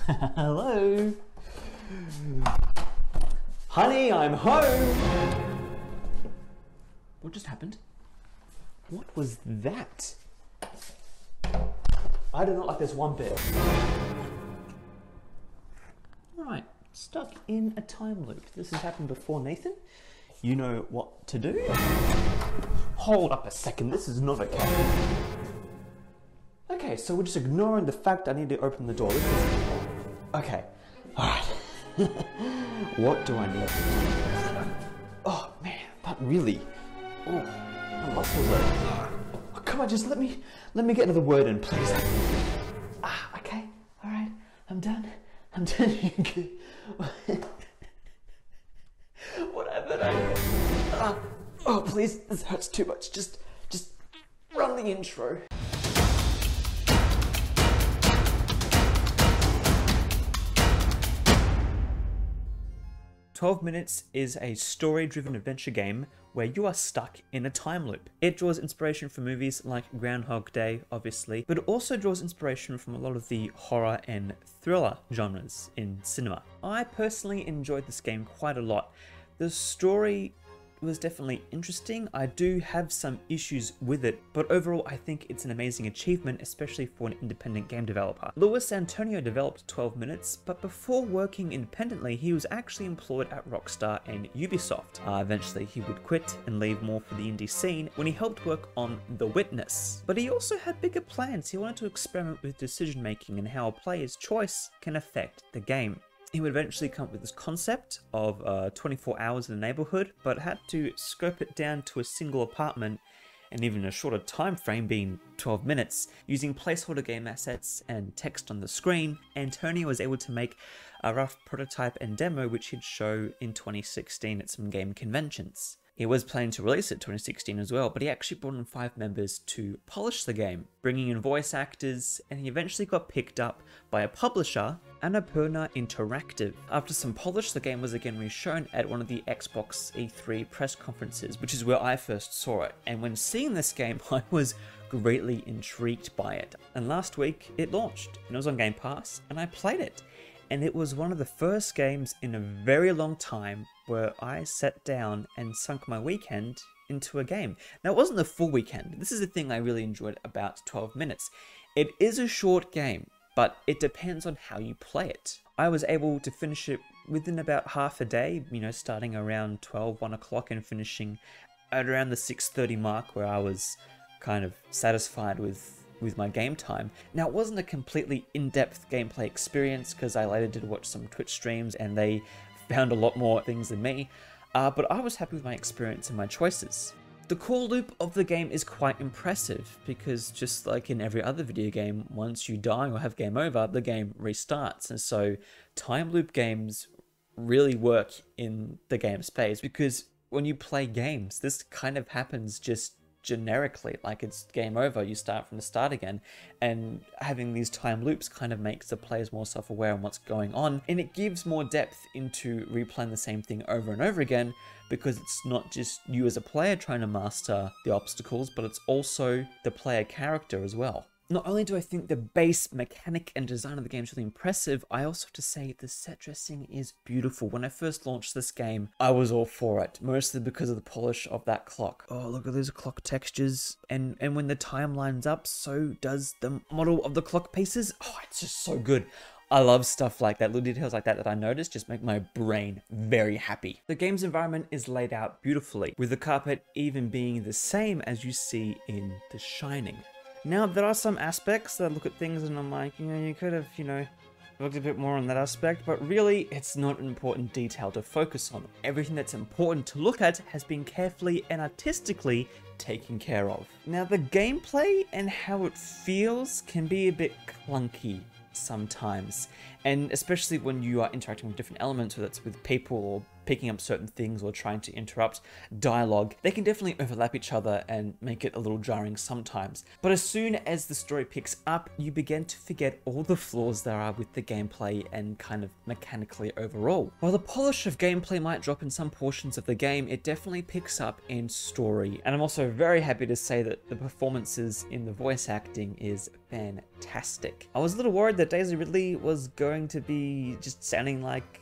Hello? Honey, I'm home! What just happened? What was that? I do not like this one bit. Alright, stuck in a time loop. This has happened before, Nathan. You know what to do? Hold up a second, this is not okay. Okay, so we're just ignoring the fact I need to open the door. Okay, alright. What do I need to do? Oh man, that really... Oh, my muscles are... Oh, come on, just let me get another word in, please. Okay, alright, I'm done. I'm done. Whatever. Oh, please, this hurts too much. Just run the intro. "12 Minutes" is a story-driven adventure game where you are stuck in a time loop. It draws inspiration from movies like Groundhog Day, obviously, but it also draws inspiration from a lot of the horror and thriller genres in cinema. I personally enjoyed this game quite a lot. The story was definitely interesting. I do have some issues with it, but overall I think it's an amazing achievement, especially for an independent game developer. Luis Antonio developed 12 Minutes, but before working independently, he was actually employed at Rockstar and Ubisoft. Eventually he would quit and leave more for the indie scene when he helped work on The Witness. But he also had bigger plans. He wanted to experiment with decision making and how a player's choice can affect the game. He would eventually come up with this concept of 24 hours in a neighborhood, but had to scope it down to a single apartment and even a shorter time frame, being 12 minutes. Using placeholder game assets and text on the screen, Antonio was able to make a rough prototype and demo which he'd show in 2016 at some game conventions. He was planning to release it in 2016 as well, but he actually brought in 5 members to polish the game, bringing in voice actors, and he eventually got picked up by a publisher, ANNAPURNA Interactive. After some polish, the game was again reshown at one of the Xbox E3 press conferences, which is where I first saw it. And when seeing this game, I was greatly intrigued by it. And last week, it launched, and it was on Game Pass, and I played it. And it was one of the first games in a very long time where I sat down and sunk my weekend into a game. Now, it wasn't the full weekend. This is the thing I really enjoyed about 12 Minutes. It is a short game, but it depends on how you play it. I was able to finish it within about half a day, you know, starting around 1 o'clock and finishing at around the 6:30 mark, where I was kind of satisfied with my game time. Now, it wasn't a completely in-depth gameplay experience because I later did watch some Twitch streams and they found a lot more things than me, but I was happy with my experience and my choices. The core loop of the game is quite impressive because just like in every other video game, once you die or have game over, the game restarts. And so time loop games really work in the game space because when you play games, this kind of happens just generically, like it's game over, you start from the start again, and having these time loops kind of makes the players more self-aware on what's going on, and it gives more depth into replaying the same thing over and over again because it's not just you as a player trying to master the obstacles, but it's also the player character as well. Not only do I think the base mechanic and design of the game is really impressive, I also have to say the set dressing is beautiful. When I first launched this game, I was all for it, mostly because of the polish of that clock. Oh, look at those clock textures. And when the time lines up, so does the model of the clock pieces. Oh, it's just so good. I love stuff like that. Little details like that I notice just make my brain very happy. The game's environment is laid out beautifully, with the carpet even being the same as you see in The Shining. Now, there are some aspects that I look at things and I'm like, you know, you could have, you know, looked a bit more on that aspect, but really, it's not an important detail to focus on. Everything that's important to look at has been carefully and artistically taken care of. Now, the gameplay and how it feels can be a bit clunky sometimes, and especially when you are interacting with different elements, whether it's with people or picking up certain things or trying to interrupt dialogue, they can definitely overlap each other and make it a little jarring sometimes. But as soon as the story picks up, you begin to forget all the flaws there are with the gameplay and kind of mechanically overall. While the polish of gameplay might drop in some portions of the game, it definitely picks up in story. And I'm also very happy to say that the performances in the voice acting is fantastic. I was a little worried that Daisy Ridley was going to be just sounding like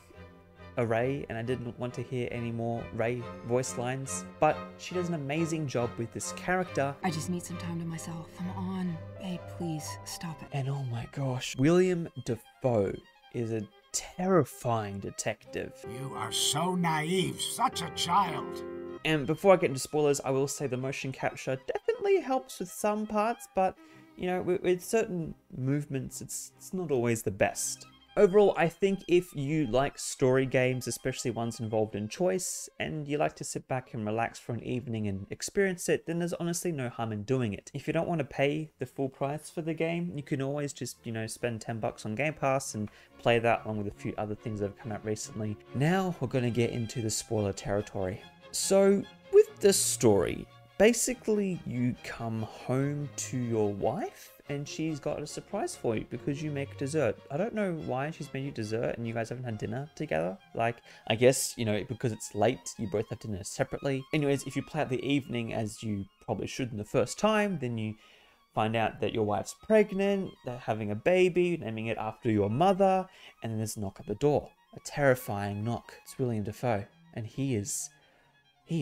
a Ray, and I didn't want to hear any more Ray voice lines, but she does an amazing job with this character. I just need some time to myself. I'm on. Babe, please stop it. And oh my gosh, William Dafoe is a terrifying detective. You are so naive, such a child. And before I get into spoilers, I will say the motion capture definitely helps with some parts, but you know, with certain movements, it's not always the best. Overall, I think if you like story games, especially ones involved in choice, and you like to sit back and relax for an evening and experience it, then there's honestly no harm in doing it. If you don't want to pay the full price for the game, you can always just, you know, spend $10 on Game Pass and play that along with a few other things that have come out recently. Now we're going to get into the spoiler territory. So with the story, basically you come home to your wife and she's got a surprise for you because you make dessert. I don't know why she's made you dessert and you guys haven't had dinner together. Like, I guess, you know, because it's late, you both have dinner separately. Anyways, if you play out the evening as you probably should in the first time, then you find out that your wife's pregnant, they're having a baby, naming it after your mother, and then there's a knock at the door. A terrifying knock. It's William Dafoe, and he is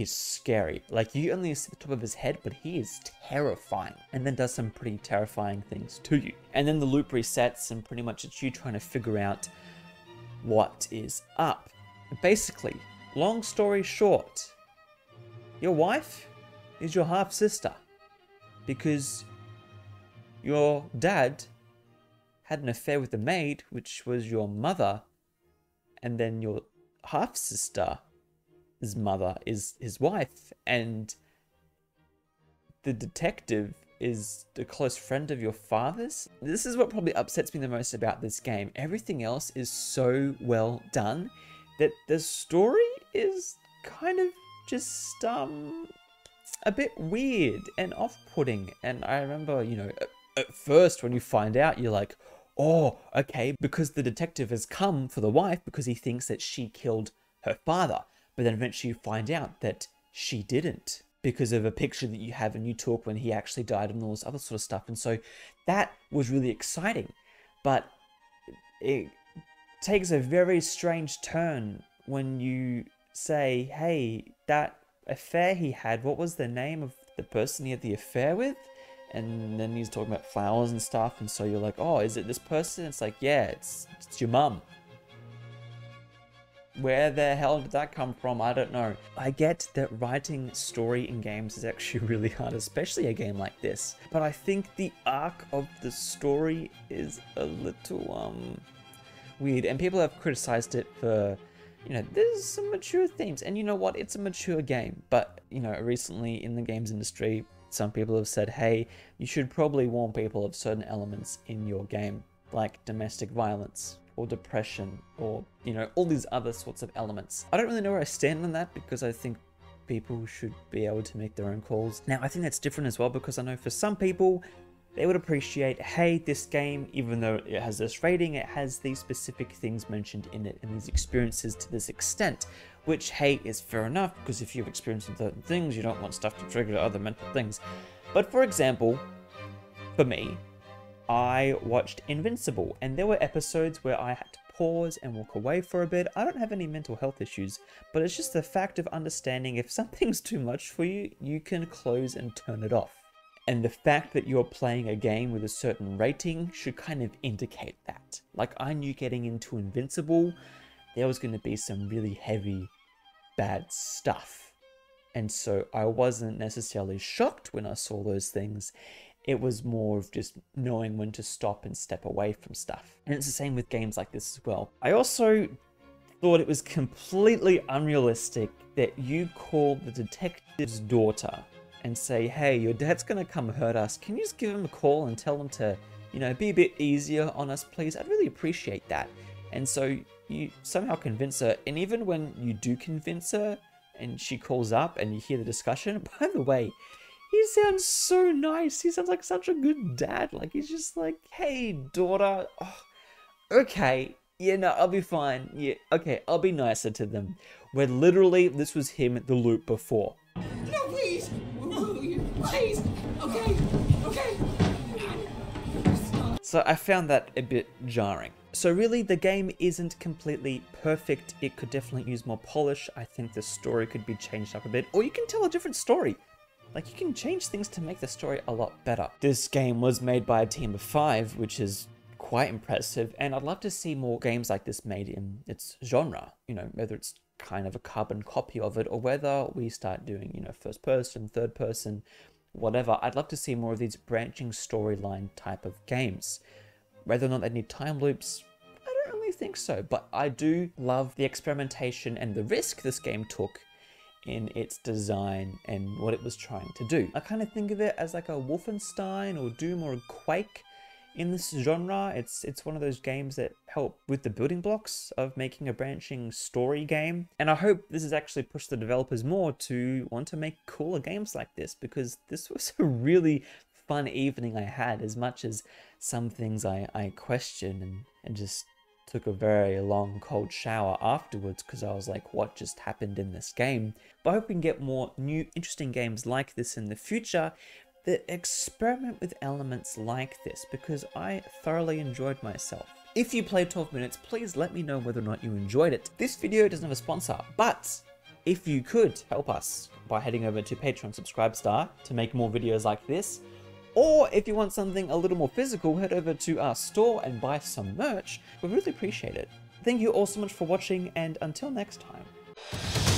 scary. Like, you only see the top of his head, but he is terrifying. And then does some pretty terrifying things to you. And then the loop resets, and pretty much it's you trying to figure out what is up. Basically, long story short, your wife is your half-sister. Because your dad had an affair with the maid, which was your mother, and then your half-sister, his mother, is his wife, and the detective is a close friend of your father's. This is what probably upsets me the most about this game. Everything else is so well done that the story is kind of just a bit weird and off-putting. And I remember, you know, at first when you find out, you're like, oh, okay, because the detective has come for the wife because he thinks that she killed her father. But then eventually you find out that she didn't because of a picture that you have and you took when he actually died and all this other sort of stuff. And so that was really exciting. But it takes a very strange turn when you say, hey, that affair he had, what was the name of the person he had the affair with? And then he's talking about flowers and stuff. And so you're like, oh, is it this person? It's like, yeah, it's your mum. Where the hell did that come from? I don't know. I get that writing story in games is actually really hard, especially a game like this. But I think the arc of the story is a little weird. And people have criticized it for, you know, there's some mature themes. And you know what? It's a mature game. But, you know, recently in the games industry, some people have said, hey, you should probably warn people of certain elements in your game, like domestic violence, or depression, or, you know, all these other sorts of elements. I don't really know where I stand on that because I think people should be able to make their own calls. Now, I think that's different as well because I know for some people, they would appreciate, hey, this game, even though it has this rating, it has these specific things mentioned in it and these experiences to this extent, which, hey, is fair enough because if you've experienced certain things, you don't want stuff to trigger other mental things. But for example, for me, I watched Invincible, and there were episodes where I had to pause and walk away for a bit. I don't have any mental health issues, but it's just the fact of understanding if something's too much for you, you can close and turn it off. And the fact that you're playing a game with a certain rating should kind of indicate that. Like, I knew getting into Invincible, there was going to be some really heavy, bad stuff. And so I wasn't necessarily shocked when I saw those things. It was more of just knowing when to stop and step away from stuff. And it's the same with games like this as well. I also thought it was completely unrealistic that you call the detective's daughter and say, hey, your dad's gonna come hurt us. Can you just give him a call and tell him to, you know, be a bit easier on us, please? I'd really appreciate that. And so you somehow convince her, and even when you do convince her and she calls up and you hear the discussion, by the way, he sounds so nice. He sounds like such a good dad. Like, he's just like, hey, daughter, oh, okay, yeah, no, I'll be fine. Yeah, okay, I'll be nicer to them. Where literally, this was him the loop before. No, please! Please! Okay, okay. So I found that a bit jarring. So really, the game isn't completely perfect. It could definitely use more polish. I think the story could be changed up a bit, or you can tell a different story. Like, you can change things to make the story a lot better. This game was made by a team of 5, which is quite impressive, and I'd love to see more games like this made in its genre. You know, whether it's kind of a carbon copy of it, or whether we start doing, you know, first person, third person, whatever. I'd love to see more of these branching storyline type of games. Whether or not they need time loops, I don't really think so, but I do love the experimentation and the risk this game took in its design and what it was trying to do. I kind of think of it as like a Wolfenstein or Doom or a Quake in this genre. It's one of those games that help with the building blocks of making a branching story game. And I hope this has actually pushed the developers more to want to make cooler games like this, because this was a really fun evening I had, as much as some things I questioned and just took a very long cold shower afterwards because I was like, what just happened in this game? But I hope we can get more new interesting games like this in the future that experiment with elements like this, because I thoroughly enjoyed myself. If you played 12 minutes, please let me know whether or not you enjoyed it. This video doesn't have a sponsor, but if you could help us by heading over to Patreon Subscribestar to make more videos like this, or if you want something a little more physical, head over to our store and buy some merch. We'd really appreciate it. Thank you all so much for watching, and until next time.